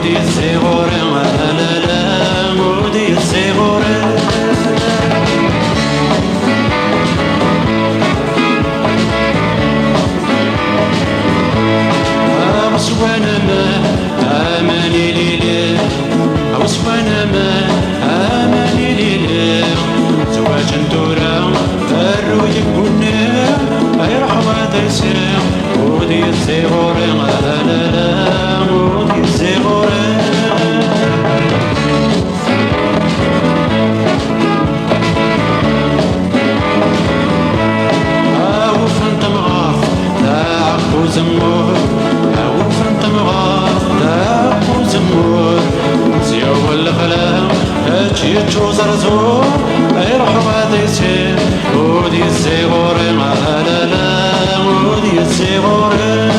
ودي الزغوري لا لا ودي الزغوري أوسوانا ما أماني ليلي أوسوانا ما أماني ليلي زواج ندورا فرو يكوني يروح وهذا يسير ودي الزغوري لا لا ودي الزغوري أوفن تمغاف تعقو زمور أوفن تمغاف تعقو زمور زيو الغلام هاتشي تشو زرزور يروح وهذا يسير ودي الزغوري لا لا ودي الزغوري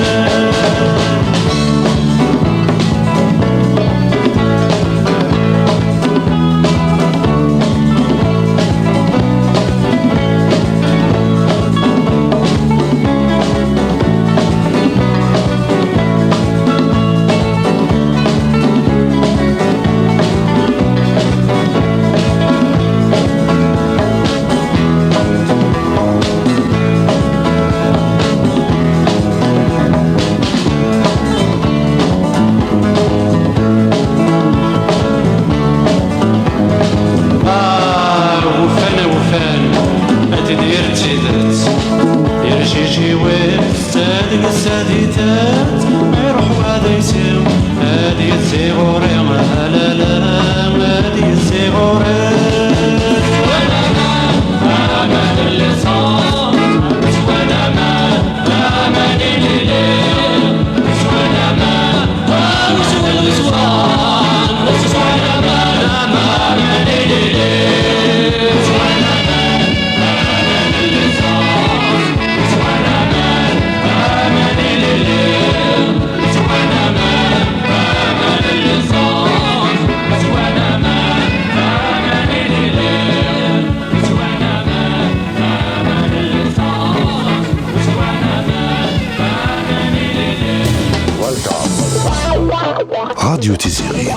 راديو تيزيري.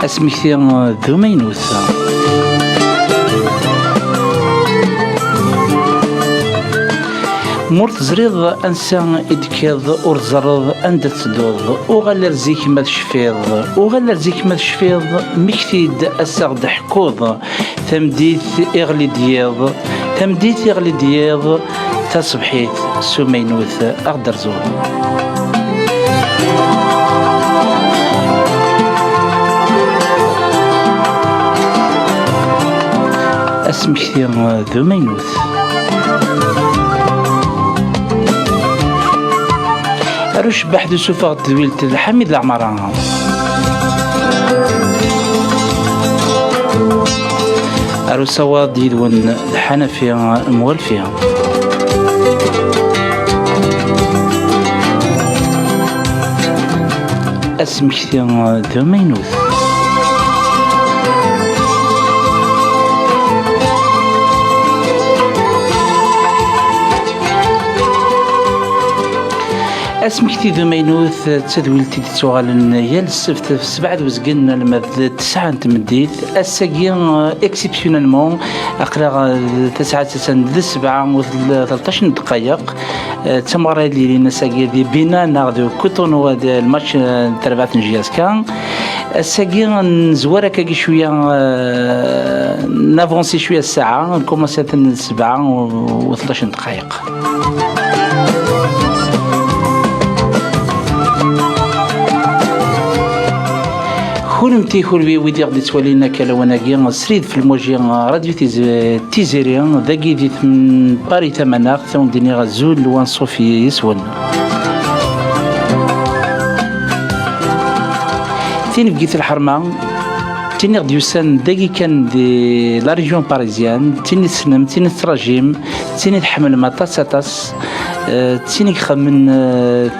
اسمكتي ذو مينوس مورت زريض انسان ادكيض ورزرض اند تدوض وغلر زيك ما تشفيض وغلر زيك ما تشفيض مكتيد اساغد حكوض تمديت اغلي دياض تمديت اغلي دياض تصبحيت سمينوث اغدر زور اسمكتي ذو مينوث أروش بحث سوفاغ دويلت الحميد العمران أروش سواد يدون الحنفية موالفية اسمكتي ذو مينوث اسمكتي ذو مينوث تدويلتي تسوغالن يا السبت في 7 وزقن لما 9 تمديت الساقيا اكسبسيونيلمون اقرا 9 7 و 13 دقائق تمارا اللي لينا ساقيا دي بينا ناخذ كوتون هو الماتش تربعت نجياس كان الساقيا نزوره كاكي شويه نافونسي شويه الساعه نكومونسي 7 و 13 دقائق تيخول بي ويدي غدي تولينا كالواناكي سريد في الموجي راديو تيزيريان ذاكي ديت من باري ثماناغ ثون ديني غزول لوان صوفي يسون تين بقيت الحرمة تيني غدي يوسان داكي كان دي لا ريجيون باريزيان تيني تسنم تيني تراجيم تيني تحمل مطاس تيني خمن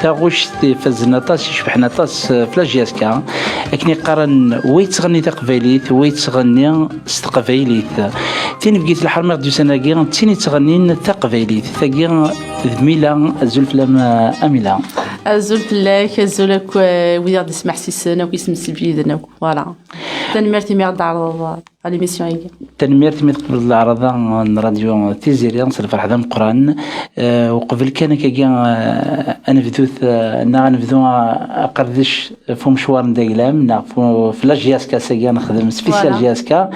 تاغوش فزنا طاس يشبحنا طاس فلاجياسكا لكن قارن ويتغني تقبايليت ويتغني استقبايليت تيني بقيت الحرمة غدي يوسان تيني تغنين تقبايليت ثاقي ذميلا الزلفلام أميلا الزلف لك الزلك ويا غدي يسمع سيسنا ويسمع سبيدنا فوالا تنمرتي مي غدا على ليميسيون هي تنمرتي مي قبل العرض راديو تيزيريان صرف حدا القران وقبل كان كاكيا انا فدوث نبدو اقردش في مشوار ندايلام في لاجياسكا ساكيا نخدم سبيسيال جياسكا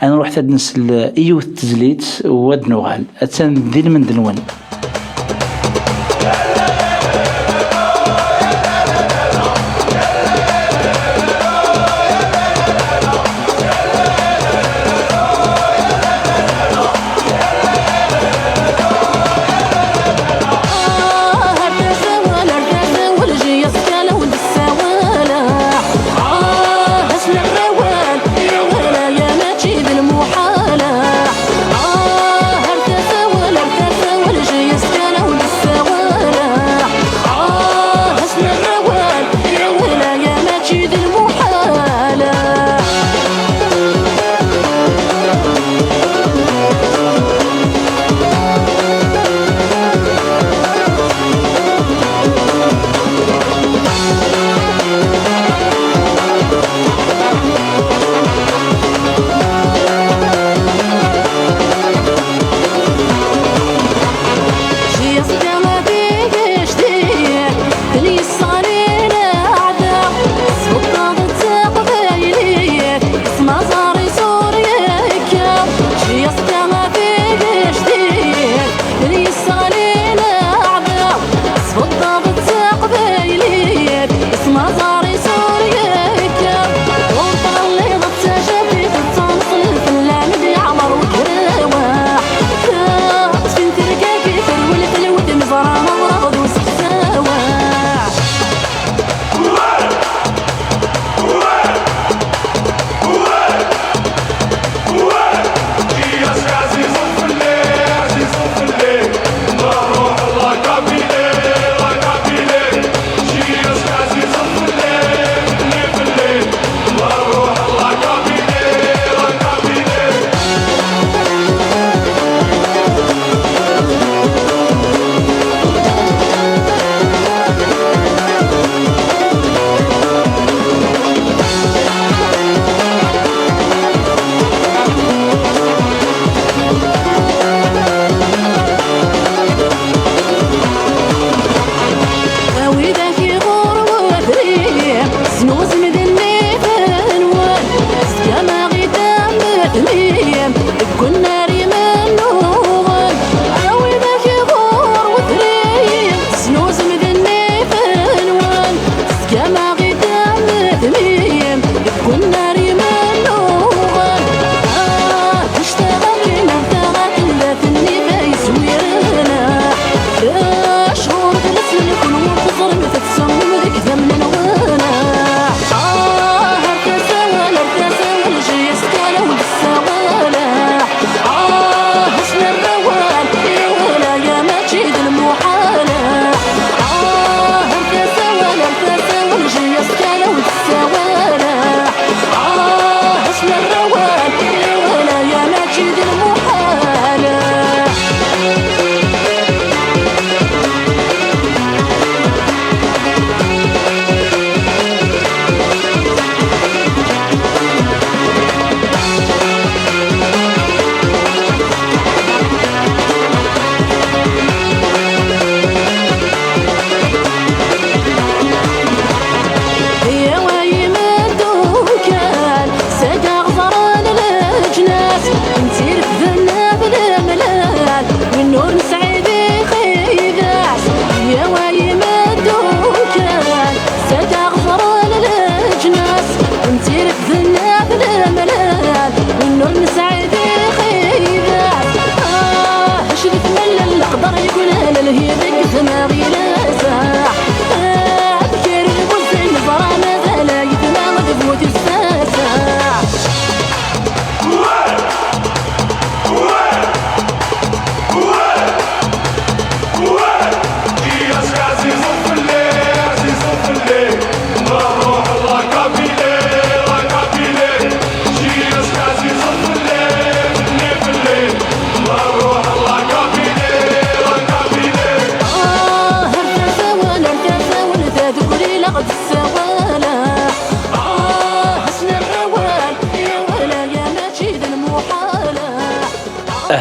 انا رحت نسل ايوت تزليت واد نوغال اتسندين من دنون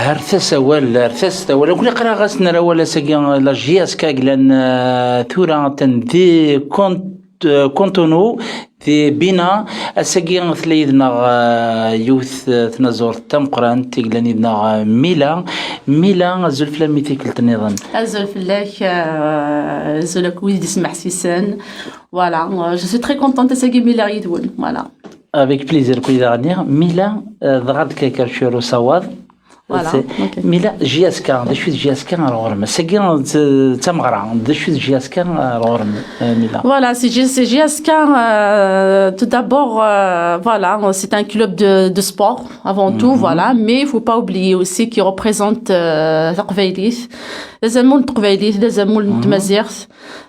هرثس أول كل قرا غسنا الأول سجين لا جياس كاجلان ثورة تندي كونتونو في بنا السجين ثليدنا يوث تنزور تمقران تيجلانيدنا ميلا زلفلا ميتيكل تنظن الزلفلاك زلك ويد اسمح سيسان voilà je suis très contente de سجين ميلا يدون voilà avec plaisir كويدا غنير ميلا ضغط كيكرشورو سواد Voilà. Okay. ميلا جياسكا دشوت جياسكا رغرم سكين تمغرا دشوت جياسكا رغرم ميلا Voilà, c'est GSK. Tout d'abord, voilà, c'est un club de sport avant tout, voilà, mais il faut pas oublier aussi qu'il représente Taqbaylit, les Amoul Taqbaylit, les Amoul Tmazirt,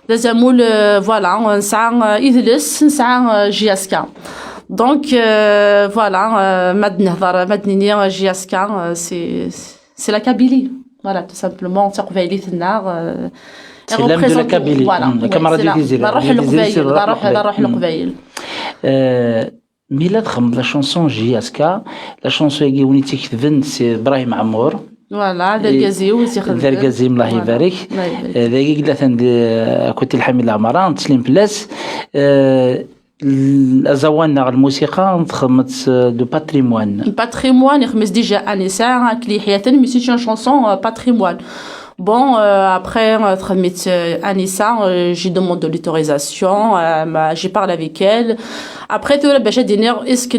les Amoul, voilà, ça Idlis, ça GSK. Donc voilà, Madnini GSK, c'est la Kabylie, voilà, tout simplement. Taqbaylit النار. C'est l'âme de la Kabylie. camarade روح القبائل. ميلاد خمد لا شونسون جياسكا لا شونسون يجي ونيتي كتبن سي ابراهيم عمور فوالا دركازي وتيخدم دركازي الله يبارك ذاك قلت عند كنت الحميد العمران تسليم بلاس الازوانا الموسيقى خدمت دو باتريموان يخمس ديجا انسا كلي حياتن مي سي شونسون باتريموان. Bon, après, Anissa, j'ai demandé l'autorisation, j'ai parlé avec elle. Après, tout le budget d'honneur, est-ce que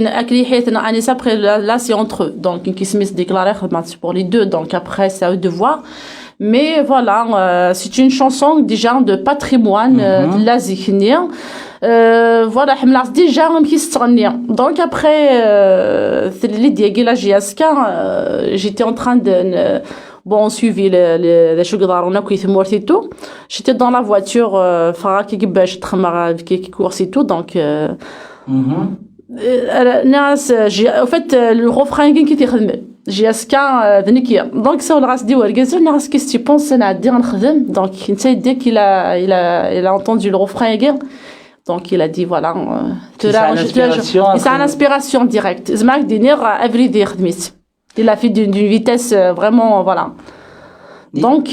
Anissa, après, là, c'est entre eux. Donc, qui se met déclaré pour les deux. Donc, après, c'est à eux de voir. Mais voilà, c'est une chanson déjà de patrimoine, de la Zikhnir. Voilà, déjà, qui se tient. Donc, après, l'idée de la GSK, j'étais en train de, bon, on suivit les choses qui tout. J'étais dans la voiture, qui course et tout, donc, en fait, le refrain qui était GSK Denikia. Donc, ça, on a dit, qu'est-ce que tu penses, ça a dit, donc, dès qu'il a entendu le refrain, donc, il a dit, voilà, c'est une inspiration directe. Zmak Dinir, every day, il a fait d'une vitesse vraiment, voilà. Donc,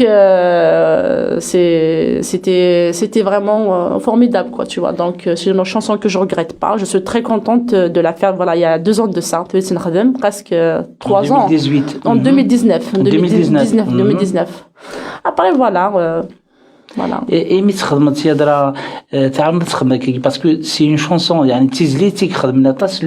c'était vraiment formidable, quoi, tu vois. Donc, c'est une chanson que je regrette pas. Je suis très contente de la faire, voilà, il y a 2 ans de ça, presque 3 ans. 2018. En 2019. 2019. Après, voilà. Voilà. Et مي تخدم تيادرا تعلم تخدم باسكو سي اون شونسون يعني تيزليتي خدمنا طاس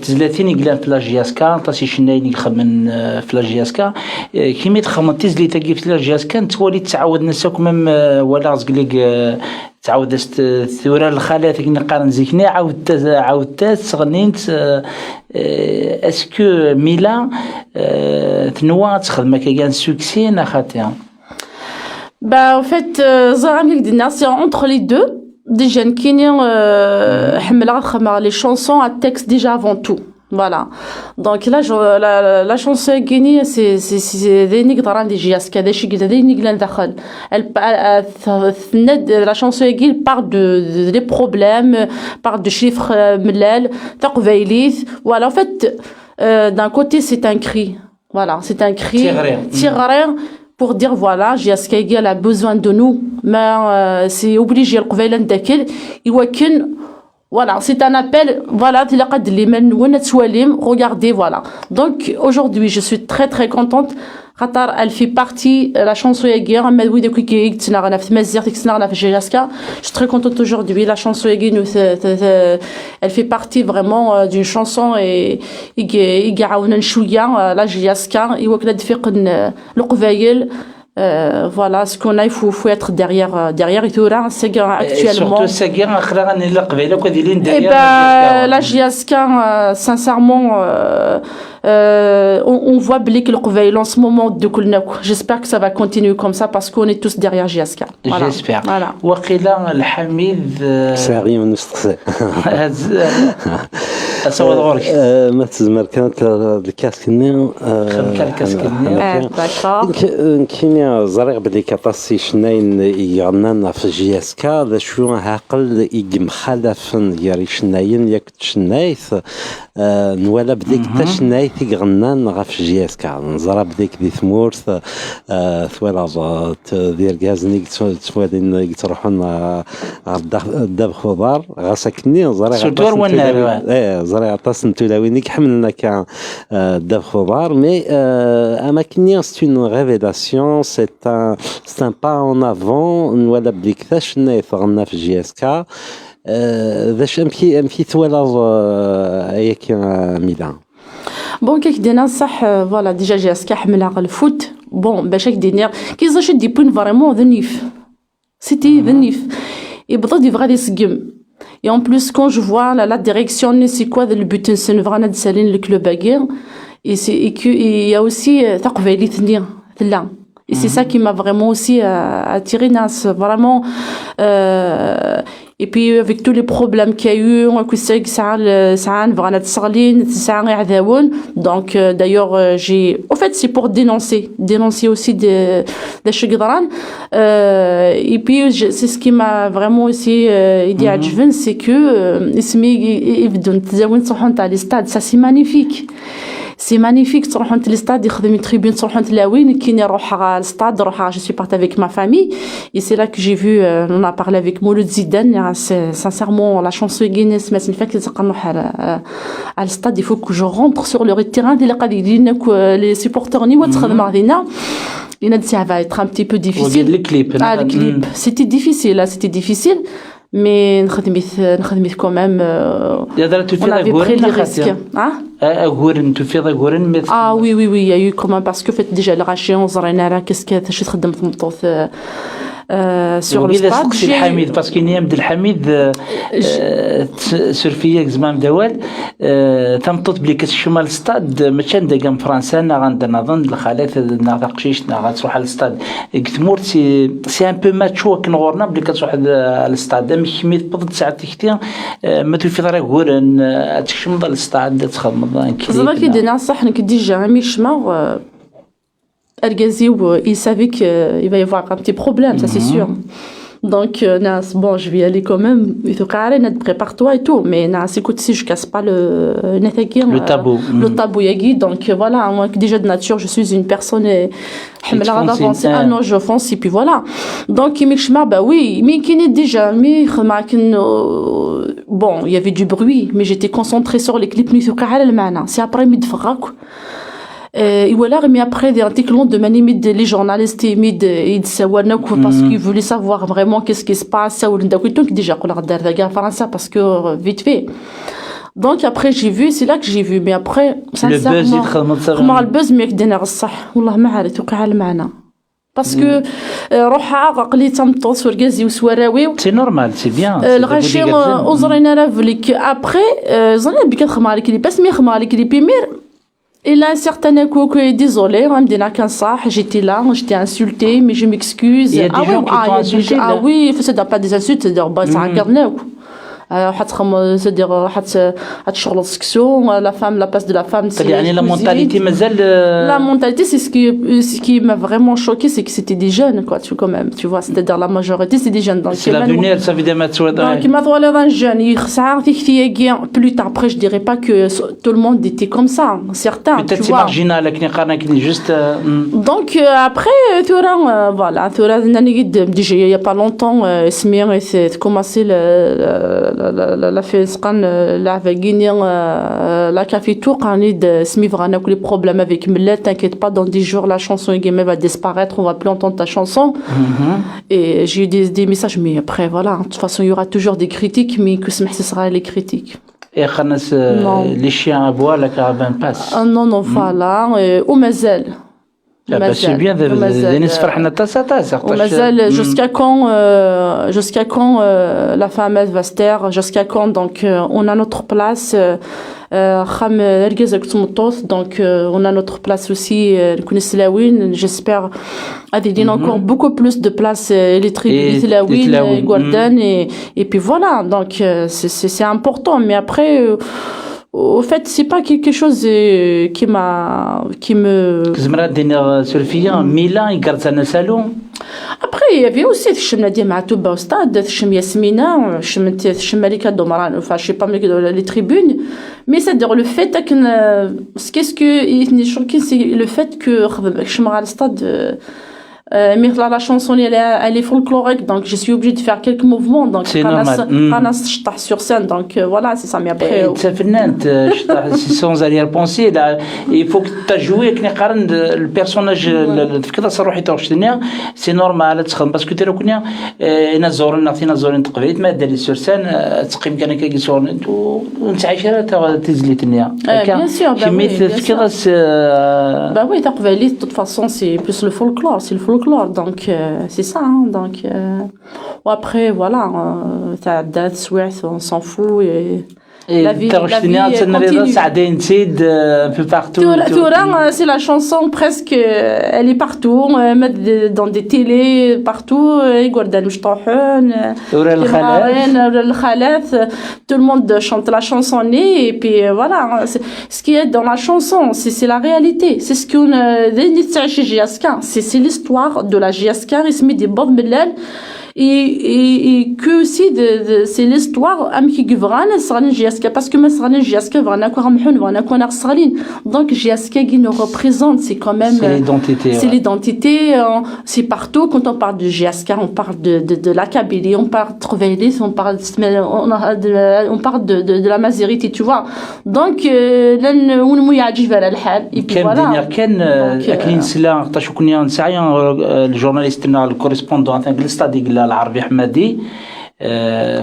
تزلاتين يقلان في لاجياسكا طاس شناين يخدم في لاجياسكا كيما تخدم تيزليتي في لاجياسكا تولي تعاود نساك ميم ولا زقليك تعاود الثوره الخالات كي نقارن زيكني عاودت تغنيت اسكو ميلا تنوا تخدم كان سوكسي نخاتيا. Bah, en fait, c'est entre les deux. Des jeunes qui les chansons à texte déjà avant tout. Voilà. Donc là, la chanson guinéenne, c'est des nigdarans des GSK, des chigides, des niglan dakhal. La chanson guinéenne parle des problèmes, parle de chiffres, mlal, taqbaylit. Voilà. En fait, d'un côté, c'est un cri. Voilà. C'est un cri. Tiré. Pour dire voilà, GSK a besoin de nous, mais c'est obligé le gouvernement d'accueillir. Voilà, c'est un appel. Voilà, regardez, voilà. Donc aujourd'hui, je suis très très contente. Qatar, elle fait partie la chanson Yagir, je suis très contente aujourd'hui. La chanson Yagir, elle fait partie vraiment d'une chanson et la GSK, voilà ce qu'on a, il faut être derrière et tout là c'est actuellement et la GSK sincèrement on voit que le Qbaïl en ce moment de Kulnak. J'espère que ça va continuer comme ça parce qu'on est tous derrière GSK. Voilà. J'espère. Voilà. وقيلا الحميد ساعي ونص أصوات غورك ما تزمر كانت الكاسكني خدمت الكاسكني داكور كينيا زريق بدي كطاسي شناين يغنانا في جي اس كا ذا شو عاقل يجم خلف ياري شناين ياك تشنايث نوالا بديك تشنايث يغنان غاف جي اس كا نزرا بديك دي ثمورث ثوالا دير غازنيك تسوالين تروحون الدب خضار غاسكني زريق سوتور والنار زريق طاس نتولاوينيك حملنا كا دب خضار مي اماكني c'est une révélation c'est un pas en avant نوالا بديك تشنايث غنا في جي اس كا ذاش امكي ثوالظ ياك ميلان بون كيك دينا صح فوالا ديجا جي اس كا حملها على الفوت بون باش هيك دينيا كي زاش دي بوين فريمون ذنيف سيتي ذنيف يبدا دي فغادي يسقم et en plus quand je vois la direction c'est quoi le but c'est vraiment de salir le club baguer et il y a aussi تقبيلي ثنيا ثلا et c'est ça qui m'a vraiment aussi attiré Nas vraiment et puis avec tous les problèmes qu'il y a eu on a ça ça vraiment تصغلين ça يعذاون donc d'ailleurs j'ai en fait c'est pour dénoncer aussi des شقدران et puis c'est ce qui m'a vraiment aussi aidé à Juven c'est que اسمي يبدو نتزاون صحون تاع لي stade ça c'est magnifique سي مانيفيك تروحوا انت للستاد يخدم تريبون تروحوا انت لاوين كي نروح على الستاد نروح جو سوي بارت افيك ما فامي اي سي لا كو جي فو اون ا بارلي افيك مولود زيدان سانسيرمون لا شانسون غينيس ما سنفاك تلقى نروح على الستاد يفو كو جو رونتر سور لو تيران ديال قاعد يديرنا لي سيبورتور ني وتخدم علينا لينا ça va être un petit peu difficile le clip c'était difficile là c'était difficile mais نخدميت quand même on avait pris les risques غورن تفيض غورن oui il y a eu quand même parce que fait déjà الغاشي زرينا راه كاش تخدم في مطوث sur le stade j'ai الحميد باسكو نيام الحميد سورفيا زمان دوال تمطط بلي كتشمال الستاد ماشي عندها فرنسا نظن الخالات ناقشيش غتروح على الستاد كتمورت سي ان بو ماتشو كنغورنا بلي كتروح على الستاد مخميت بضد ساعه تختي ما تفيض راه غورن تشمض الستاد تخدم زعما كي دينا صح نك ديجا مي شما il savait qu'il va y avoir un petit problème, ça c'est sûr. Donc, bon, je vais y aller quand même. Il faut carrément prépare-toi et tout. Mais écoute, si je casse pas le tabou. Le tabou, yagi. Donc, voilà, moi, déjà de nature, je suis une personne je fonce et puis voilà. Donc, bah oui, mais qui n'est déjà, bon, il y avait du bruit, mais j'étais concentrée sur les clips, c'est après, et voilà, mais après des articles de manimide les journalistes ils savoir parce qu'ils voulaient savoir vraiment qu'est-ce qui se passe ou déjà qu'on a regardé français parce que vite fait. Donc après j'ai vu, c'est là que j'ai vu, mais après sincèrement le buzz mais كدينا الصح والله ما عارف توقع معنا parce que روحها عقلي تمطوس ورقازي وسواراوي سي نورمال سي بيان الغاشي وزرينا راه فليك après زرينا بك خمار لي بس مي خمار لي بيمير il a un certain coup que désolé on me dit qu'un ça j'étais là j'étais insultée mais je m'excuse oui ça doit pas des insultes c'est dire bah ça regarde c'est-à-dire حتشغل السكسيون la femme la place de la femme c'est يعني la mentalité مازال la mentalité c'est ce qui m'a vraiment choqué c'est que c'était des jeunes quoi tu quand même tu vois c'est-à-dire la majorité c'est des jeunes donc c'est l'avenir ça veut dire donc ما طوال un jeune يخسع في plus tard après je dirais pas que tout le monde était comme ça certains peut-être c'est marginal لكن قارنا كني juste donc après ثورة voilà ثورة ناني قد déjà il y a pas longtemps سمير c'est commencé la فيسقان لعبة غينيا la café tour قاني سمي فرانا كل problème avec Millet t'inquiète pas dans 10 jours la chanson Game va disparaître on va plus entendre ta chanson et j'ai eu des messages mais après voilà de toute façon il y aura toujours des critiques mais que ce sera les critiques et خنس les chiens à bois la caravane passe non voilà ومازال c'est bien de فرحنا تاسع ومازال jusqu'à quand la femme elle va se taire jusqu'à quand donc on a notre place donc on a notre place aussi j'espère qu'il y a encore beaucoup plus de place les tribus Gordon et puis voilà donc c'est important mais après au fait, c'est pas quelque chose qui me. زمرا دينا سولفيا ميلان يقرت انا سالون. Après, il y avait aussi تشم نادية مع توبا أستاد تشم ياسمينة تشم ملكة دومران enfin je sais pas les tribunes mais c'est-à-dire le fait que qu'est-ce que يثني choqué c'est le fait que تشم على الستاد mais la chanson elle est folklorique donc je suis obligée de faire quelques mouvements donc c'est normal أنا شطح sur scène donc voilà c'est ça mais après انت فنان شطح sans aller penser là il faut que tu joues كني قارن البيرسوناج كذا صروحي توشتنيا سي نورمال تخدم باسكو تي كنا نزورن نعطينا زورين تقبيت ما داري سور سان تقيم كان كي صور وانت عايشه تزليتنيا bien sûr كميت كذا bah oui تقبيلي de toute façon c'est plus le folklore c'est le folklore donc c'est ça hein, donc après voilà ça date souhait on s'en fout et la vie continue. un peu partout. C'est la chanson presque, elle est partout, dans des télés partout. Tout le monde chante la chanson et puis voilà. Ce qui est dans la chanson, c'est la réalité. C'est ce qu'on c'est l'histoire de la GSK. Il se met des Bob Mellal. Et que aussi c'est l'histoire amki gvrana srani GSK parce que ma srani GSK vrana ko ramhun vrana ko narsralin donc GSK qui nous représente c'est quand même c'est l'identité c'est partout quand on parle de GSK on parle de la Kabylie on parle de Trovelis on parle de la Mazérite tu vois donc لن ونمو يعجب على الحال et puis voilà كان اكلين سلا طاشو كنا نسعيا الجورناليستنا الكوريسبوندون تاع الستاد العربي حمادي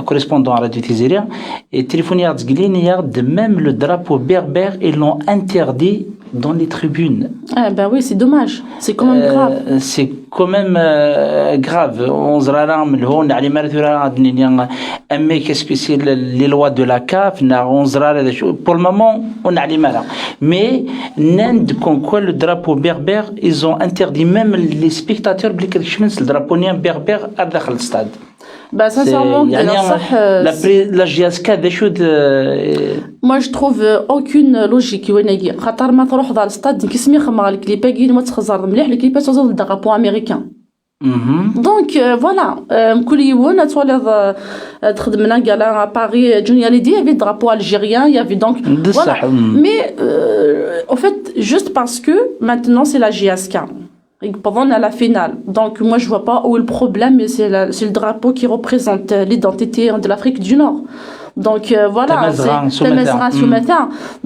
correspondant à Radio Tézéria et téléphonia Tzglin de même le drapeau berbère ils l'ont interdit dans les tribunes. Ah ben oui, c'est dommage. C'est quand même grave. C'est quand même grave. On se rend on a les malades mais qu'est-ce que c'est les lois de la CAF on se pour le moment on a les malades mais n'end comme quoi le drapeau berbère ils ont interdit même les spectateurs le drapeau berbère à dans le stade. Bah sincèrement la GSK des choses moi je trouve aucune logique وناقي خاطر ما تروح دار الستاد كيسمي خمر الكليباكي ما تخزر مليح الكليبات توصل للدرابو امريكان دونك فوالا كل يوم تولي تخدمنا قال باري جونيور ليدي يافي درابو الجيريان يافي دونك فوالا مي en fait juste parce que maintenant c'est la GSK pendant la finale. Donc moi je vois pas où est le problème, mais c'est le drapeau qui représente l'identité de l'Afrique du Nord. Donc voilà, c'est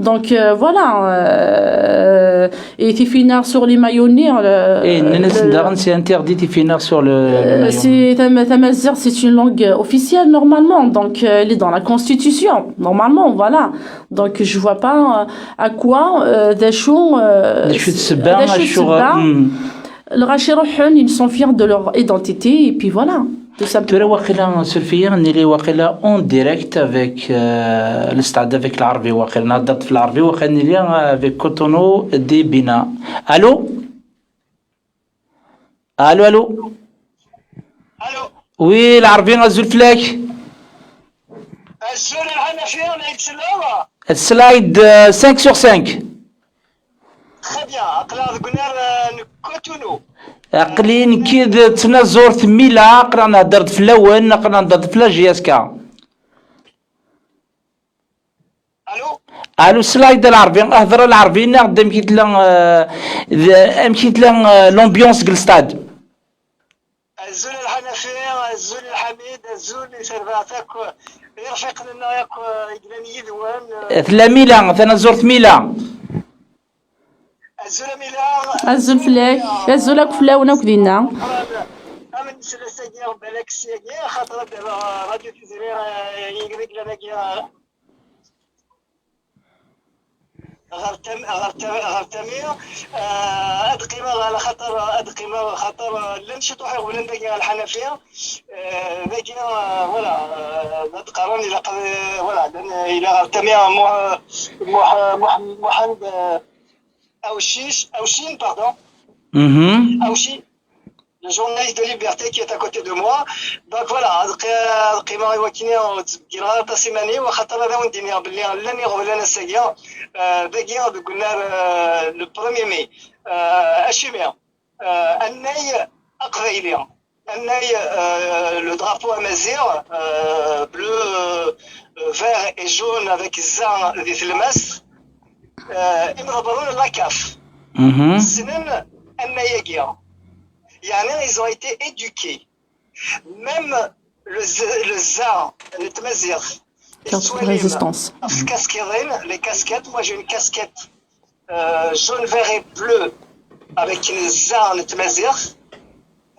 donc voilà et Tifinard sur les maillonniers et c'est interdit Tifinard sur le c'est une langue officielle normalement, donc elle est dans la constitution normalement, voilà. Donc je vois pas à quoi des choses le Rachirohun, ils sont fiers de leur identité et puis voilà. Tu es واقيلا سولفيا نيلي واقيلا en direct avec الاستعداد avec العربي واقيلا نهضرت في العربي واقيلا نيلي avec Cotonou دي بنا. الو الو الو الو وي العربي غزول فلاك الزول الحنفيه ولا يتسلاوه السلايد 5 sur 5 très bien اقلا قلنا كوتونو عقلين كي تسنا زورت ميلا قرا هضرت في الاول قرا هضرت في لا جي اس كا الو سلايد العربي اهضر العربي نقدم كيت لا لومبيونس كالستاد الزول الحنفيه الزول الحميد الزول اللي سرفاتك يرفق لنا ياك يقلن يدوان 3 ميلا انا زرت ميلا الزول فلاك الزولك فلاونا وكدينا امن سلسجي بالك سيجي خاطر راديو تزرير يقريك لنا غرتمي ادقيمه على خاطر لن شطوح ولن دقيقه الحنفيه ذاك ولا نتقارن الى ولا الى غرتمي محمد أوشين باردون أوشي le journaliste de Liberté qui est à côté de moi. Donc voilà, قيمة وكينيا وتجينا تسمعني وخاطر هذا ونديني باللي لن يغفل لنا الساقية باقي قلنا le 1er mai أشيميا الناي أقبيليا الناي le drapeau amazigh bleu vert et jaune avec الزان ذي ثلمس يمضبرون لاكاف سنن النايقيا يعني ils ont été éduqués même le zar le tmazigh résistance. Les casquettes, moi j'ai une casquette jaune, vert et bleu avec une zar le tmazigh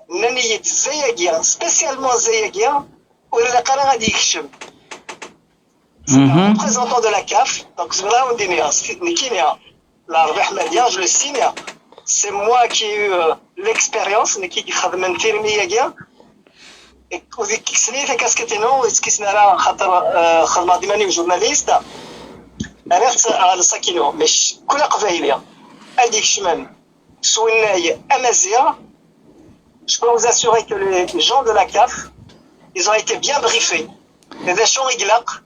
naniyet zayagir spécialement zayagir ou le qara غادي يكشم. C'est un représentant de la CAF, donc c'est là où on dit la Rahmadia, je le signe. C'est moi qui ai eu l'expérience, qui خدمت في المياجيا. Et وذيك السنين في كاسكتينو ويسكسنا راه خاطر خدمة ديماني جورناليست. عرفت على ساكينو مش كل قبايلية. هذيك شمال سويناي أمازيغ. Je peux vous assurer que les gens de la CAF, ils ont été bien briefés. Les échanges يقلق.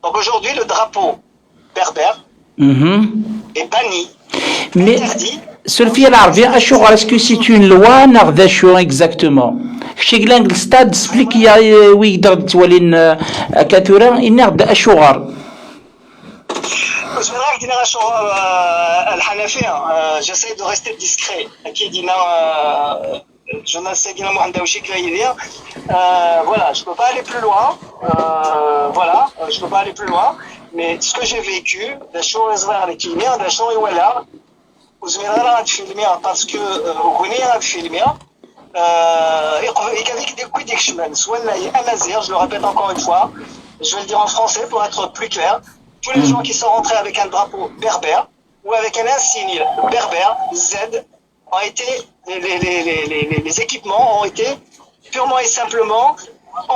Donc aujourd'hui, le drapeau berbère est banni, interdit. Sophie العربية est-ce que c'est une loi نعرف شو exactement شيغلان الستاد explique يا ويقدر تولين كثورة إنعرف أشوار j'essaie de rester discret. Voilà, je peux pas aller plus loin. Je peux pas aller plus loin. Mais ce que j'ai vécu, des choses avec qui des choses parce que je le répète encore une fois, je vais le dire en français pour être plus clair. Tous les gens qui sont rentrés avec un drapeau berbère ou avec un insigne berbère, Z, ont été, les équipements ont été purement et simplement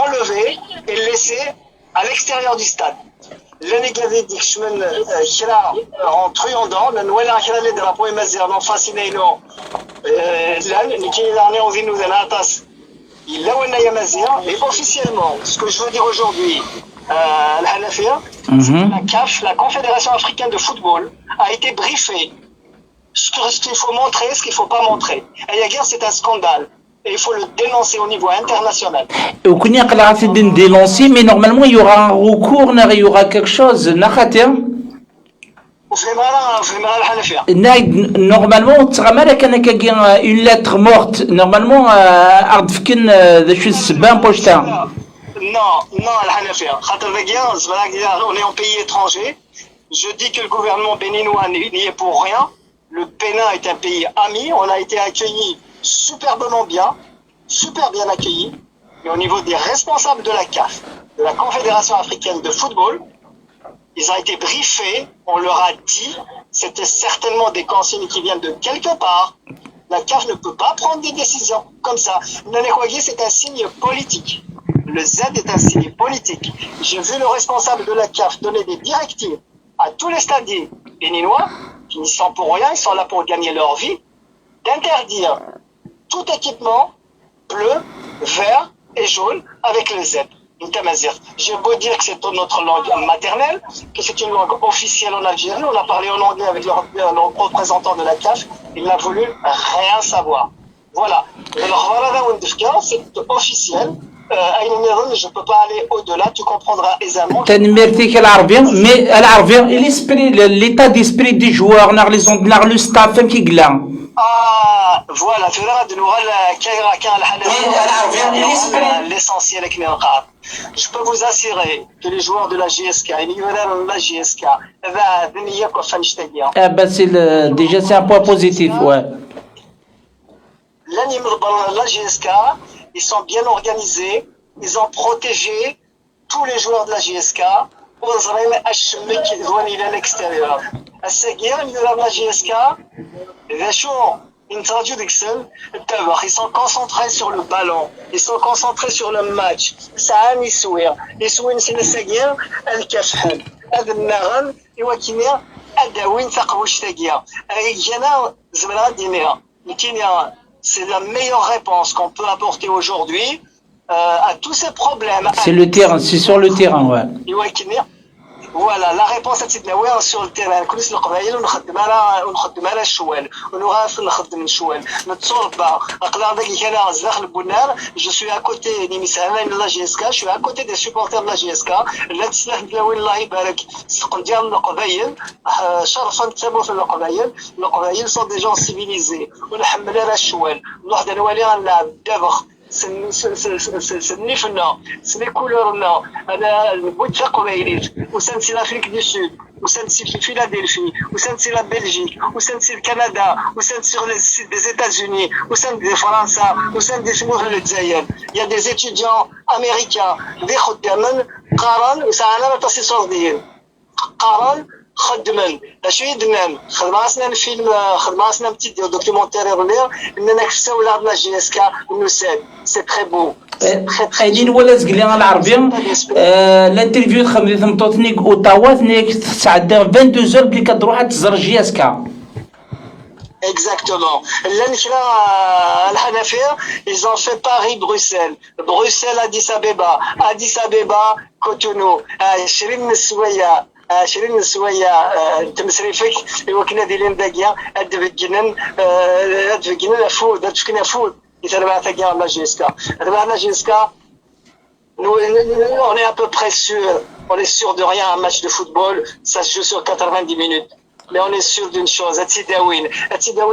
enlevés et laissés à l'extérieur du stade. L'année en truandant, le Noël a créé les drapeaux et mazir, non fasciné, non. L'année qui est en vie nous a attaché. Il a oué mazir, et officiellement, ce que je veux dire aujourd'hui, la CAF, la Confédération africaine de football, a été briefée. Ce qu'il faut montrer, ce qu'il ne faut pas montrer. Et la guerre, c'est un scandale. Et il faut le dénoncer au niveau international. Vous connaissez de dénoncer, mais normalement, il y aura un recours, il y aura quelque chose. Normalement, une lettre morte. Normalement, on est en pays étranger. Je dis que le gouvernement béninois n'y est pour rien. Le Bénin est un pays ami. On a été accueillis superbement bien, super bien accueillis. Et au niveau des responsables de la CAF, de la Confédération africaine de football, ils ont été briefés. On leur a dit, c'était certainement des consignes qui viennent de quelque part. La CAF ne peut pas prendre des décisions comme ça. C'est un signe politique. Le Z est un signe politique. J'ai vu le responsable de la CAF donner des directives à tous les stadiers béninois, qui n'y sont pour rien, ils sont là pour gagner leur vie, d'interdire tout équipement bleu, vert et jaune avec le Z. Une tamazir. J'ai beau dire que c'est notre langue maternelle, que c'est une langue officielle en Algérie, on a parlé en anglais avec le représentant de la CAF, il n'a voulu rien savoir. Voilà. C'est officiel. Je ne peux pas aller au-delà, tu comprendras aisément. Mais l'état d'esprit des joueurs, le staff qui glace. Ah, voilà, tu verras de nous l'essentiel avec mes regards. Je peux vous assurer que les joueurs de la GSK, déjà c'est un point positif, ouais. La GSK, ils sont bien organisés, ils ont protégé tous les joueurs de la GSK. À l'extérieur. À la GSK, ils sont concentrés sur le ballon, ils sont concentrés sur le match. Ça a mis sourire. Ils sont une وين تقوش تاقيا جانا زمرا دينيها لكن c'est la meilleure réponse qu'on peut apporter aujourd'hui à tous ces problèmes. C'est le terrain, c'est sur le terrain, ouais. Voilà, la réponse à cette نوع sur le terrain. كل القبائل ونخدم على الشوال ونغاف نخدم الشوال نتصرف بها اقدر داك انا داخل بونار جو سوي ا كوتي نيميسانا من لا جي اس كا شو ا كوتي دي سوبورتير لا جي اس كا لا تسلح بلاوي الله يبارك السقم ديال القبائل شرفا نتسموا في القبائل سون دي جون سيفيليزي ونحمل على الشوال واحد انا ولي غنلعب دابخ سنفنا سني كولورنا انا بغيت قبيليت وسنسي لافريك دو سود وسنسي في فيلادلفي وسنسي لا بلجيك وسنسي كندا وسنسي دي زيتازوني وسنسي فرنسا وسنسي سموه الجزائر يا دي زيتيديون امريكان دي خدامن قارن وساعنا ما تصيصور ديال قارن خدمن شويه دنان خدمنا سنان فيلم خدمنا سنان بتي دوكيومونتير ريغولير اننا كفساو لعبنا جي اس كا ونساد سي تري بو ايدين ولا زقلي العربيه الانترفيو خمدي ثمطوتنيك اوتاوا ثنيك تسعدى 22 زور بلي كتروح تزر جي اس كا Exactement. Là, الحنفية ils ont fait Paris-Bruxelles, Bruxelles-Addis Abeba, Addis Abeba, Cotonou, 20 نسوية 20 نسوية تمسريفك وكنا دايرين داكيا ادفكنن فود ادفكنا فود يتربع تاكيا لا جيسكا ربعنا جيسكا on est à peu près sûr, on est sûr de rien. Un match de football, ça se joue sur 90 minutes. Mais on est sûr d'une chose, أتداوين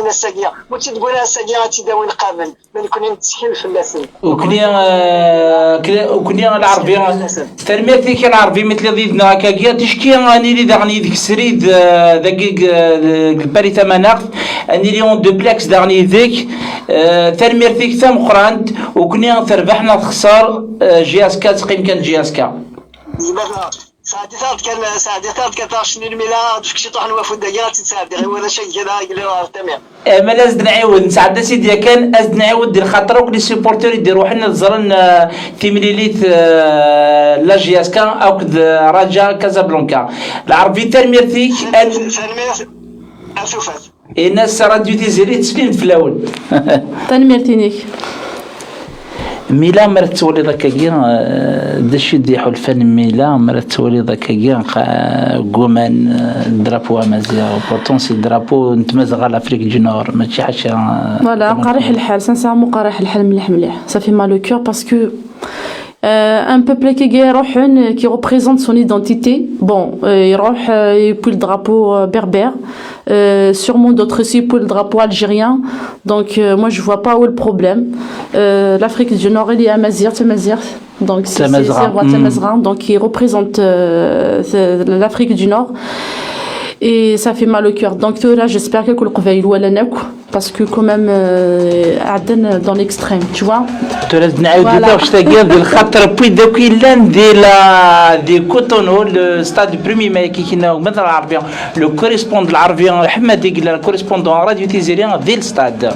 الساقية مش تقول الساقية أتداوين قابل ما نكون نتسكيل في اللسن وكنيا العربية ترميتك العربي مثل ضيدنا كاكيا تشكي اني لي دغني ديك السريد دقيق الباري ثماناق اني ليون دو بلاكس دغني ذيك ترميتك ثم قراند وكنيا تربحنا خسار جي اس كا تقيم كان جي اس كا ساعدتها كان 20 ميلاد فكشي طاح نوافد دقيقات تساعد غير ولا شيء كذا يقولوا تمام ما لازم نعاود نساعد سيدي كان لازم نعاود دير خاطر وكل سيبورتور يديروا حنا نزرن في مليليت لا جي اس كا او رجا كازابلانكا العربي ترميرتي اشوفات الناس راديو تيزيري تسليم في الاول تنميرتينيك ميلا مرت تولي ذاكاكيا داش يديحوا الفن ميلا مرت تولي ذاكاكيا قومان درابو امازيغ بورتون سي درابو نتمازغ على افريك دو نور ماشي حاجه فوالا قارح الحال سانسيرمون قارح الحال مليح صافي ما لو كور باسكو un peuple qui représente son identité. Bon, il pour le drapeau berbère, sûrement d'autres aussi pour le drapeau algérien. Donc, moi, je vois pas où est le problème. L'Afrique du Nord, il y a Mazir. Donc, c'est Mazrin. Donc, il représente l'Afrique du Nord. Et ça fait mal au cœur. Donc là, j'espère que le Qvaïl ou parce que quand même dans l'extrême, tu vois. دي كوتونو لو ستاد بريمي ماي كي كنا مثل العربيه لو كوريسبوند العربيه حمادي قال كوريسبوندون راديو تيزيريان ذي الستاد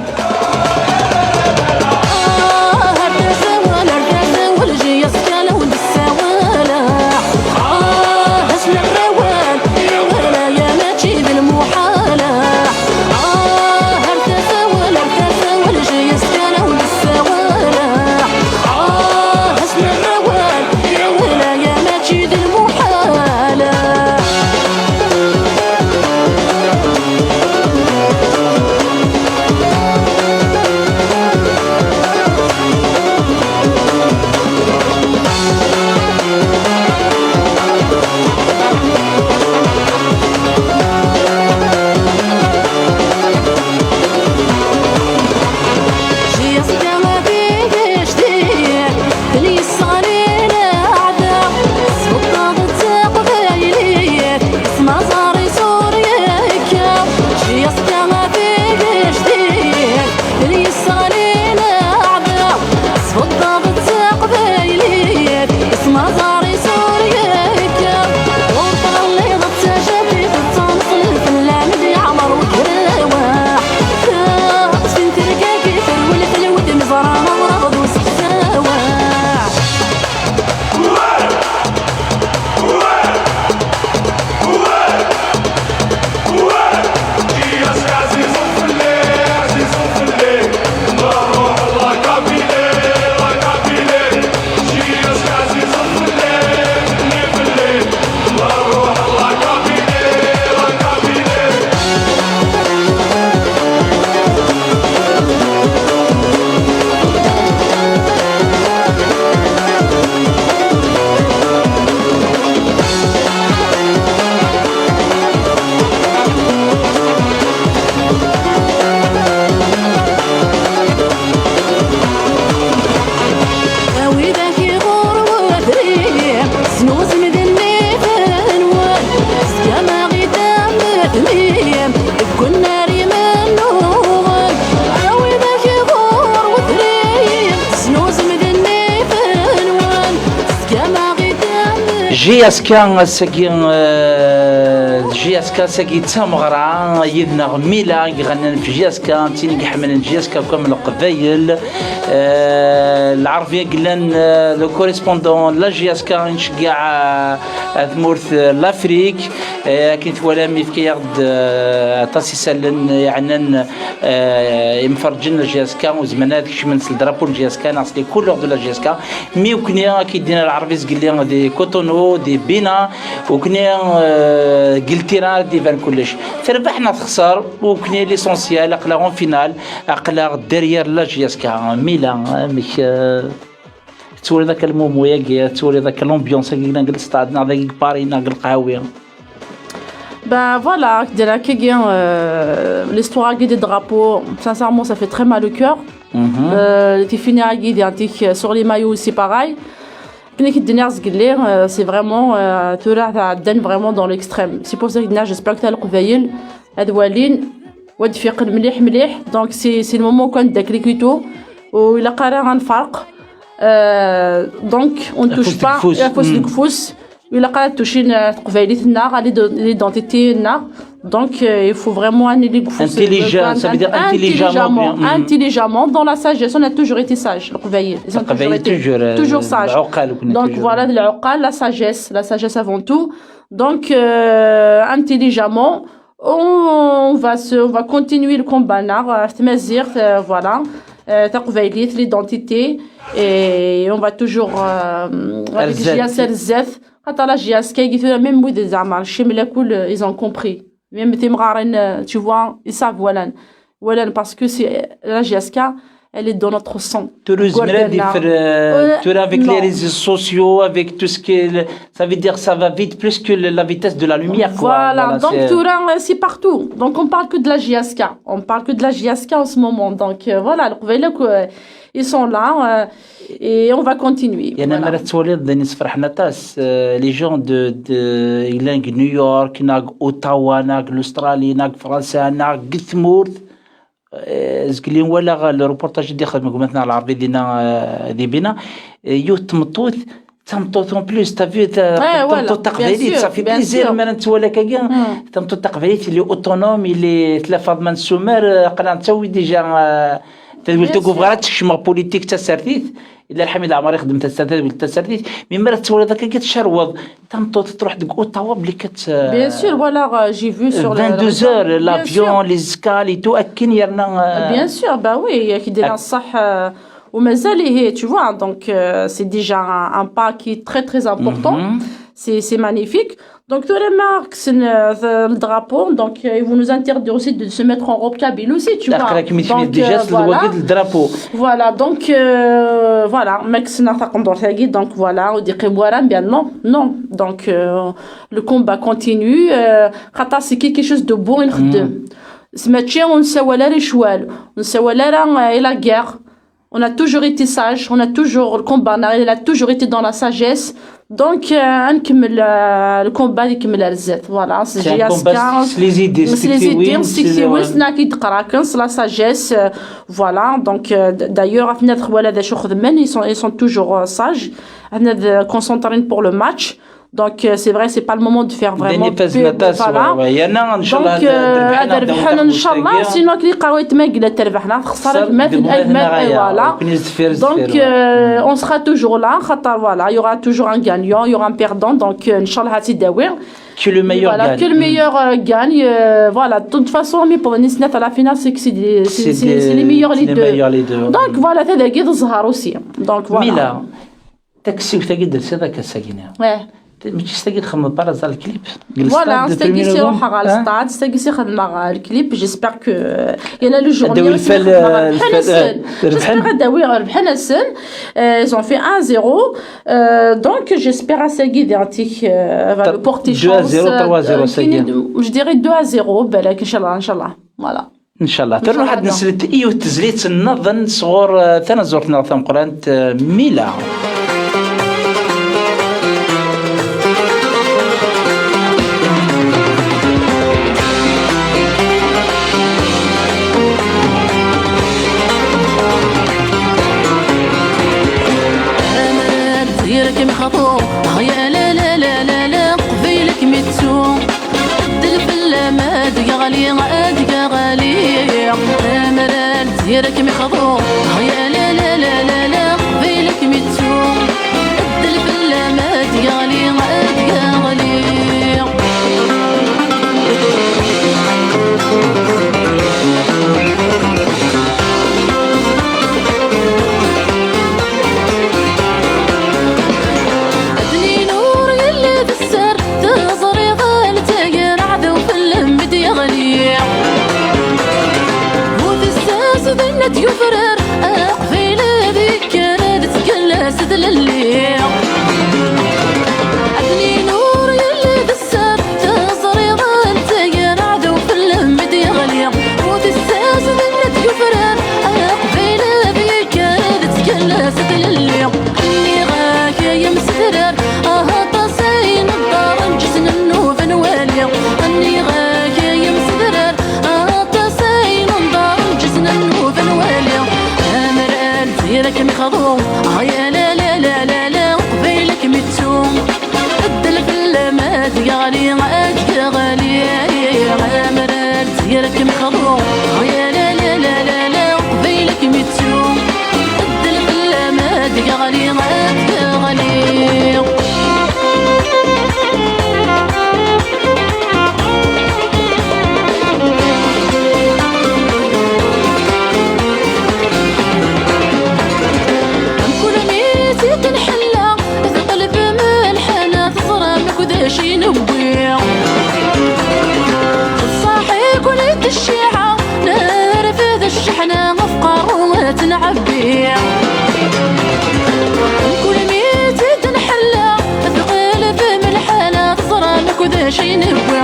جياسكا ساكي جياسكا ساكي تامغرا يدنا غميلة يغنن في جياسكا تيني حملن جياسكا كم القبايل العربية قلن لو كوريسبوندون لا جياسكا نشجع ثمورث لافريك كنت ولا ميفكي يغد تاسي سالن يعني يمفرجن جياسكا وزمانات كش من الدرابو جياسكا ناصلي كل دو لا جياسكا مي وكنيا كي دينا العربي قال دي كوتونو دي بينا وكنيا قلتينا دي فان كلش تربحنا تخسر وكنيا ليسونسيال اقلا فينال اقلا ديريير لا جياسكا ميلا مش تولي ذاك المومويا تولي ذاك لومبيونس كي نجلس تاعنا ذاك باري ناقل قهويه. Ben voilà, l'histoire des drapeaux, sincèrement, ça fait très mal au cœur. Sur les maillots, c'est pareil. C'est vraiment, vraiment dans l'extrême. C'est pour ça que j'espère que tu as le réveil. Donc, c'est le moment où on a les couteaux, où il a carrément un farc. Donc, on ne touche pas, il faut se le il a touché l'identité. Donc, il faut vraiment intelligent, ça veut dire intelligemment. Dans la sagesse, on a toujours été sage. Ils ont toujours sages. Donc, voilà, la sagesse avant tout. Donc, intelligemment, on va continuer le combat. Voilà. L'identité. Et on va toujours avec GSLZ. Même ils ont compris. Même tu vois, ils savent, voilà, parce que c'est la GSK, elle est dans notre sang. Avec les réseaux sociaux, avec tout ce qui ça veut dire ça va vite plus que la vitesse de la lumière. Voilà, donc c'est partout. Donc on parle que de la GSK. On parle que de la GSK en ce moment. Donc voilà, ils sont là et on va continuer. Il y a les gens de New York, Ottawa, l'Australie, France, Githmourt. زكلين ولا الروبورتاج اللي خدمه مثلا العربي دي بينا يوتمطوت تمطوط اون بليس تافي تمطوط تقبيليت صافي بليزير ما نتولى كاع تمطوط تقبيليت اللي اوتونومي اللي تلافظ من السمار قرا نتسوي ديجا تدويل توغفرات تشمع بوليتيك تسرتيت الا الحميد عمر يخدم تسرتيت مي مرات تولى داك كتشروض تمطوط تروح ديك اوتاوا بلي بيان سور فوالا جي فو سور 22 heures لافيون لي سكال تو اكن يرنا بيان سور با وي كي دير الصح ومازال هي tu vois donc c'est déjà un pas qui est très très important. C'est magnifique. Donc, tous les marques, c'est le drapeau. Donc, ils vont nous interdire aussi de se mettre en robe kabyle aussi, tu vois. Voilà, donc, voilà. Donc, voilà, on dit que bien non. Donc, le combat continue. C'est quelque chose de beau. On sait la guerre. On a toujours été sage, on a toujours le combat, il a toujours été dans la sagesse. Donc, le combat voilà, c'est les idées, c'est la sagesse, voilà. Donc, d'ailleurs, ils sont toujours sages, concentrés pour le match. Donc c'est vrai, c'est pas le moment de faire vraiment sinon كي يقراو يتماقله تربحنا خساره ما في voilà. Donc on sera toujours là خاطر voilà, il y aura toujours un gagnant, il y aura un perdant. Donc inchallah هاتي داوي que le meilleur voilà, gagne. Que le meilleur gagne. Voilà, de toute façon, mais pour Nisnet à la finale, c'est que c'est les meilleurs les deux. Donc voilà, t'as des guides aussi. Donc voilà. Mila, taxi ou t'as guide c'est ça que ça gagne. Ouais. ماشي استاقي تخمم برا الكليب فوالا استاقي يروح على الستاد استاقي يخدم مع الكليب جيسبر كو يلا لو جورني جيسبر غداوي ربحنا السن ils ont fait 1-0 donc j'espère استاقي يعطيك va le porter chance 2-0 3-0 je dirais 2-0 بالك ان شاء الله فوالا ان شاء الله تروح عند نسلت ايو تزليت النظن صغور ثنا زورتنا ثم قرانت ميلا هيا لا لا لا ديالك مخضوم يا لا لا لا لا لا قبيلك متوم الدل في اللمات يا غالي يا غالي ادني نور يلي بالسر تزري غالتك رعد وفي اللمد يا غالي وتستاس بنت يفرر اقفل ذيك كانت تكلست للي ادني نور يلي بالسر تزري غالتك رعد وفي اللمد يا غالي وتستاس بنت يفرر اقفل ذيك كانت تكلست للي اني غاك يا مسفرر طاسين الدار نجسن النوف نوالي اني غاك يا مسفرر طاسين الدار نجسن النوف نوالي امر ديالك مخضوم يا لا لا لا لا لا قبيلك متوم الدل في اللمات يا غالي يا غالي امر ديالك مخضوم يا لا لا لا لا لا قبيلك متوم الدل في اللمات يا غالي يا غالي شي نبوي صاحي كليت الشيعة نرفد الشحنة مفقر وما تنعبي كل ميت تنحلى ثقيل في ملحانة صرامك وذا شي نبوي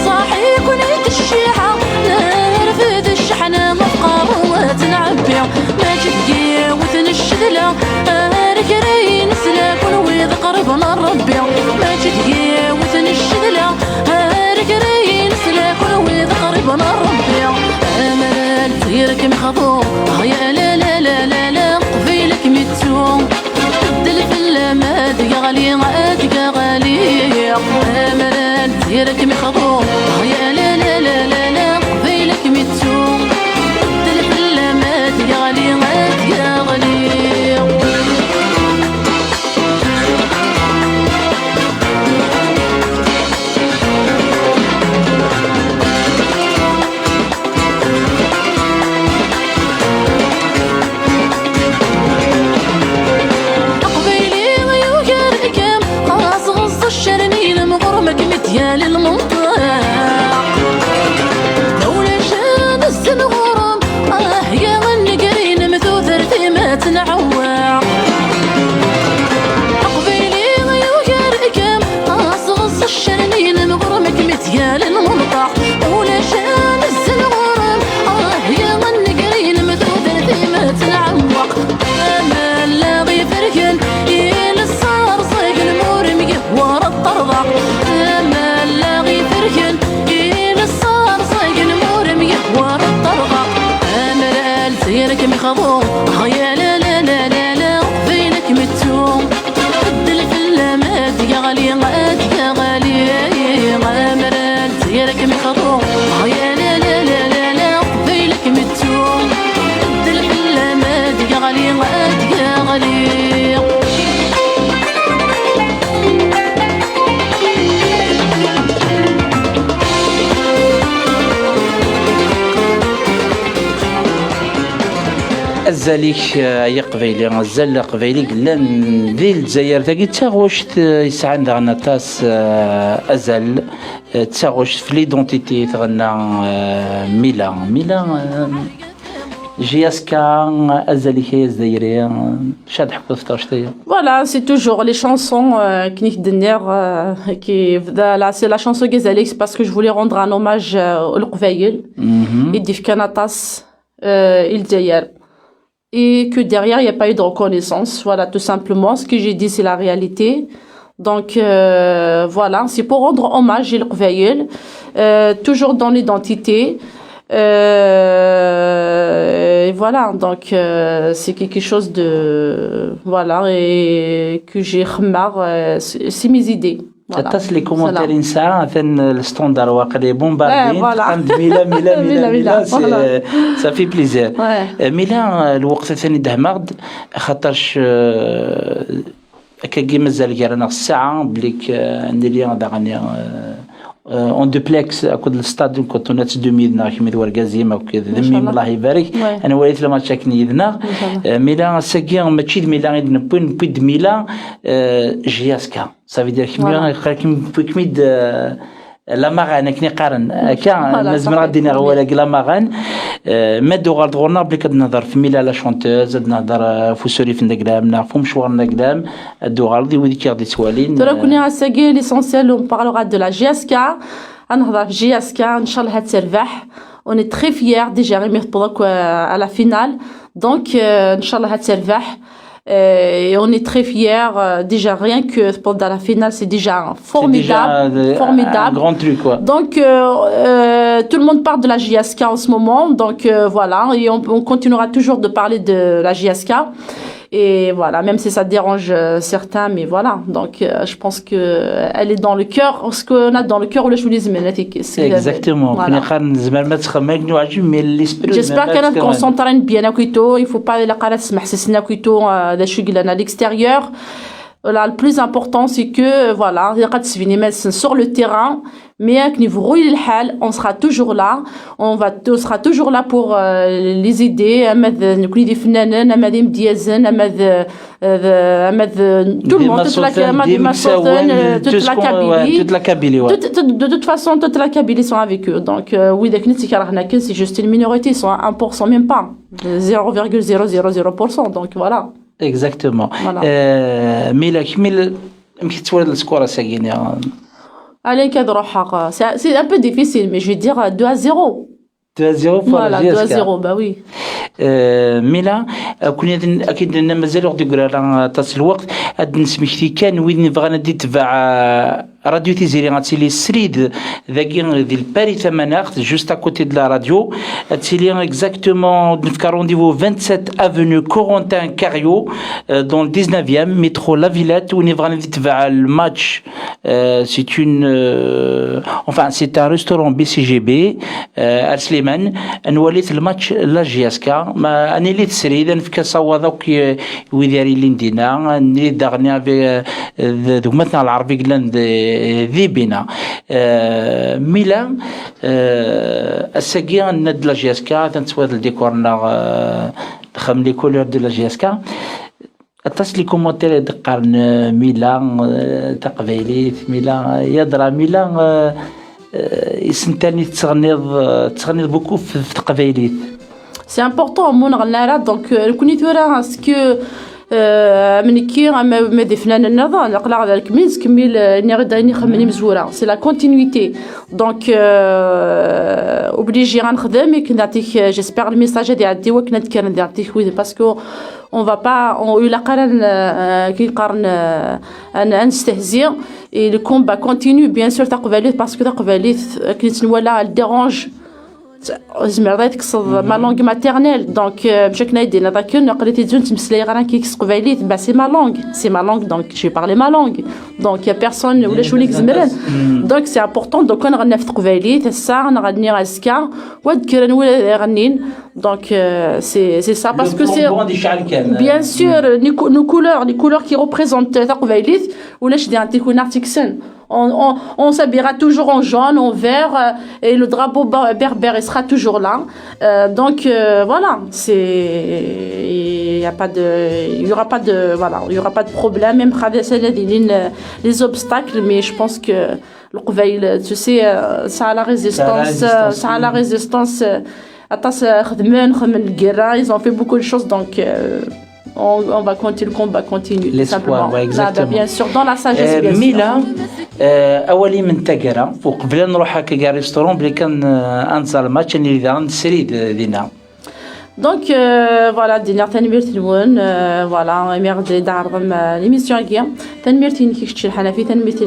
صاحي كليت الشيعة نرفد الشحنة مفقر وما تنعبي ما تجي وتنشدلا ركرين سلاك ونويض قربنا ربي ما تجي وتنشدلا ركرين سلاك ونويض قربنا ربي امل ديالك مخضوم يا لا لا لا لا لا قبيلك متوم الدل في اللمات يا غالي يا غالي امل ديالك مخضوم يا لا لا لا لا لا قبيلك متوم الدل في اللمات يا غالي يا غالي يا للمنطق لولا شان الزن غرام يا من قرين مثوثرتي ما تنعوع قبيلي ويوكركم صغص الشرنين مغرمك متيال المنطق لولا شان الزن غرام يا من قرين مثوثرتي ما تنعوع امل لاغي فركن يل الصار صيق المورم يهور الطرضة ديالك مخضوم يا لا لا لا لا لا قبيلك متوم الدل في اللمات يا غالي يا غالي امل ديالك مخضوم يا لا لا لا لا لا قبيلك متوم الدل في اللمات يا غالي يا غالي الزاليك يا قبيلي الزل قبيلي لان ذي الجزائر ذاك تاغوش يسعى عندنا تاس ازل تاغوش في ليدونتيتي تغنى ميلا جياسكا الزاليك الجزائري شاد حكوا في تاشتي Voilà, c'est toujours les chansons Knik Denner qui là c'est la chanson Gazalik parce que je voulais rendre un hommage au Qvaïl et Difkanatas il Zaïr. Et que derrière, il n'y a pas eu de reconnaissance. Voilà, tout simplement. Ce que j'ai dit, c'est la réalité. Donc, voilà, c'est pour rendre hommage à l'Qvaïl, toujours dans l'identité. Et voilà, donc, c'est quelque chose de... Voilà, et que j'ai remarqué, c'est mes idées. تصل لي كومونتير ساعه مثلا الستاندر واقع بومباردين voilà. ميلا صافي بليزير ميلا الوقت الثاني دهمغد خاطرش كي مازال كاع انا الساعه بليك ندير داغني اون دوبلكس اكود الستاد كنت ناس دوميدنا كيما ورقازيما وكذا ذمي الله يبارك انا وليت لما تشاكني يدنا ميلا ساكيا ماشي ميلا بوين ميلا جياسكا صافي دير كيميد لا ماغان كني قارن كان لازم غادي ولا لا ماغان مادو غارد غورنا بلي كنهضر في ميلا لا شونتوز نهضر فوسوري في النقلام في مشوار النقلام دو غاردي وديك غادي سوالين ترى كوني ساكي ليسونسيال اون بارلوغا دو لا جي اس كا نهضر في جي اس كا ان شاء الله هتربح on est très fiers déjà remettre à la finale donc inchallah هتربح et on est très fiers déjà rien que pendant la finale c'est déjà formidable un grand truc quoi. Donc tout le monde parle de la JSK en ce moment donc voilà et on continuera toujours de parler de la JSK et voilà même si ça dérange certains mais voilà donc je pense que elle est dans le cœur ce qu'on a dans le cœur ou le exactement voilà. J'espère qu'elle se concentre bien à Quito il faut pas la قرا تسمح سنا Quito la chuglan à l'extérieur. Voilà, le plus important c'est que voilà sur le terrain mais à niveau on sera toujours là on sera toujours là pour les aider نكون دي فنانين اماد مديازن اماد tout le monde toute la Kabylie de toute façon toute la Kabylie sont avec eux donc oui c'est juste une minorité ils sont à 1% même pas 0,000% donc voilà. Exactement. Voilà. ميلا كمل يمكن تولد السكور ساكيني عليك روحك c'est un peu difficile mais je vais dire 2-0 2-0 voilà 2-0 bah oui ميلا كنا اكيد مازال وقت يقول تصل الوقت هاد نسميكتي كان وين بغينا ندي تبع راديو تيزيري غاتسيلي السريد ذاكي ديال باري ثماناخت جوست كوتي دو لا راديو تسيلي اكزاكتومون نفكر رونديفو 27 افونيو كورونتان كاريو دون 19e مترو لا فيلات وين بغينا ندي تبع الماتش سي اون enfin c'est un restaurant BCGB سليمان نوليت الماتش لا جياسكا ما اني لي تسري اذا نفكر صوادوك ويداري اللي ندينا ني داغنيا في دومتنا العربي قلنا ذي بنا ميلا الساقيا ند لا جياسكا تنسواد الديكورنا خم لي كولور دو لا جياسكا اتصلي كومونتير دقارن ميلا تقبيليت ميلا يدرى ميلا يسنتاني تغنيض بوكو في تقبيليت. C'est important mon غنارا دونك كوني ثورا اسكو من كي ما دفنان النظام نقلا ذلك ميز كمل نغداني خمني مزوره سي لا كونتينيتي دونك اوبليجي غنخدم كنعطيك جيسبر الميساج هادي عندي وكنت كان نعطيك وي باسكو on va pas on la قرن كي قرن انا نستهزئ et le combat continue bien sûr تقبليت باسكو تقبليت كنت نولا الديرانج زعما تكسر ما لونغ ماتيرنيل دونك بشكل نايدين هذاك قريتي تزون تمسلي غير كيكس قبايليت با سي ما لونغ دونك جو بارلي ما لونغ دونك يا بيرسون ولا شو ليك زمران دونك سي امبورطون دونك انا غنى في قبايليت الساعه انا غني غاسكا وذكر نولي غنين دونك سي سا باسكو سي بيان سور نو كولور كي ريبريزونت قبايليت ولا شدي تيكون ارتيكسن on s'habillera toujours en jaune, en vert, et le drapeau berbère il sera toujours là. Donc voilà, il y aura pas de problème. Même les obstacles, mais je pense que le Qouvaïl, tu sais, ça a la résistance. Ils ont fait beaucoup de choses, donc. On va continuer, le combat continue. L'espoir, ouais, exactement. Là, bien sûr, dans la sagesse, bien sûr. ميلا أولي من تاقرا وقبل نروح هكا ريستورون بلي كان أنزل الماتش اللي ذا نسريد دينا. Donc voilà, dernière تنميرت الون voilà ميرد دعرضم l'émission هكيا تنميرتي كيشتي الحنفي تنميرتي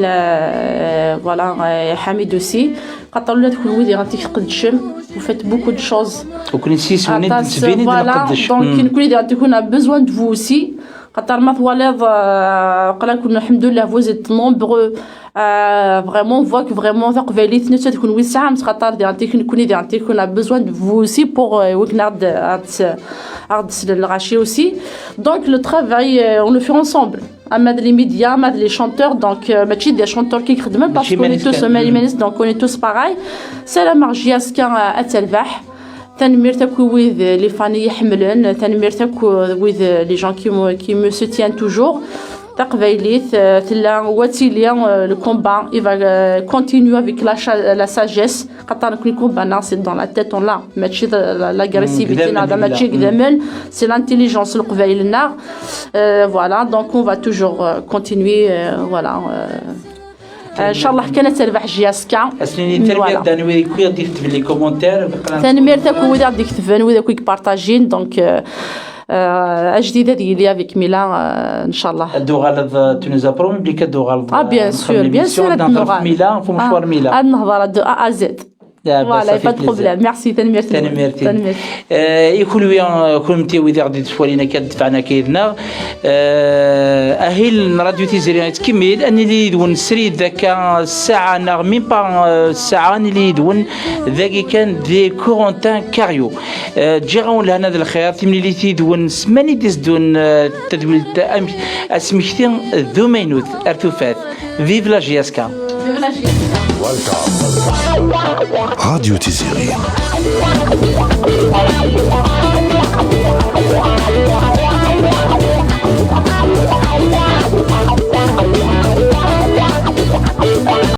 voilà حميد aussi قطر ولا تكون ودي غنتي قدشم وفات beaucoup de choses وكوني سيس ونيد تبيني نقدش دونك كوني تكون besoin de vous aussi قطر ما ثواليض قلا كنا الحمد لله vous êtes nombreux Vraiment, on voit que vraiment, on a besoin de vous aussi pour le racher aussi. Donc, le travail, on le fait ensemble. Avec les médias, avec les chanteurs, donc, des chanteurs qui créent même parce qu'on est tous donc on est tous pareils. C'est la marge Jiaska à Telvah. تنميرتك with les fans يحملون تنميرتك with les gens qui me soutiennent toujours تقبيليت تلا واتيليا le combat il va continuer avec la sagesse quand on combat c'est dans la tête on l'a ماشي l'agressivité là ماشي كذمل c'est l'intelligence القبيلنا voilà donc on va toujours continuer voilà ان شاء الله كانت تربح جياسكا اسني تربيه دانوي كوي ديت في لي كومونتير تنميرتك ودا ديك تفن ودا كويك بارطاجين دونك جديده ديالي افيك ميلان ان شاء الله الدوغال تونيزا بروم بلي كدوغال بيان سور ميلان في مشوار ميلان هاد النهضره دو ا زد فوالا با دو بروبليم ميرسي تنميرتي يكون ويا كنتي ويدي غادي تسوالينا كدفعنا كيدنا اهل راديو تيزيري تكمل اني اللي يدون سريد ذاك الساعه نغ ميم با الساعه اللي يدون ذاك كان دي كورونتان كاريو تجي غون لهنا ذا الخير تملي اللي تيدون سماني ديس دون تدويل اسمكتين ذو مينوت ارتوفات فيف لا جياسكا Radio Tizirim.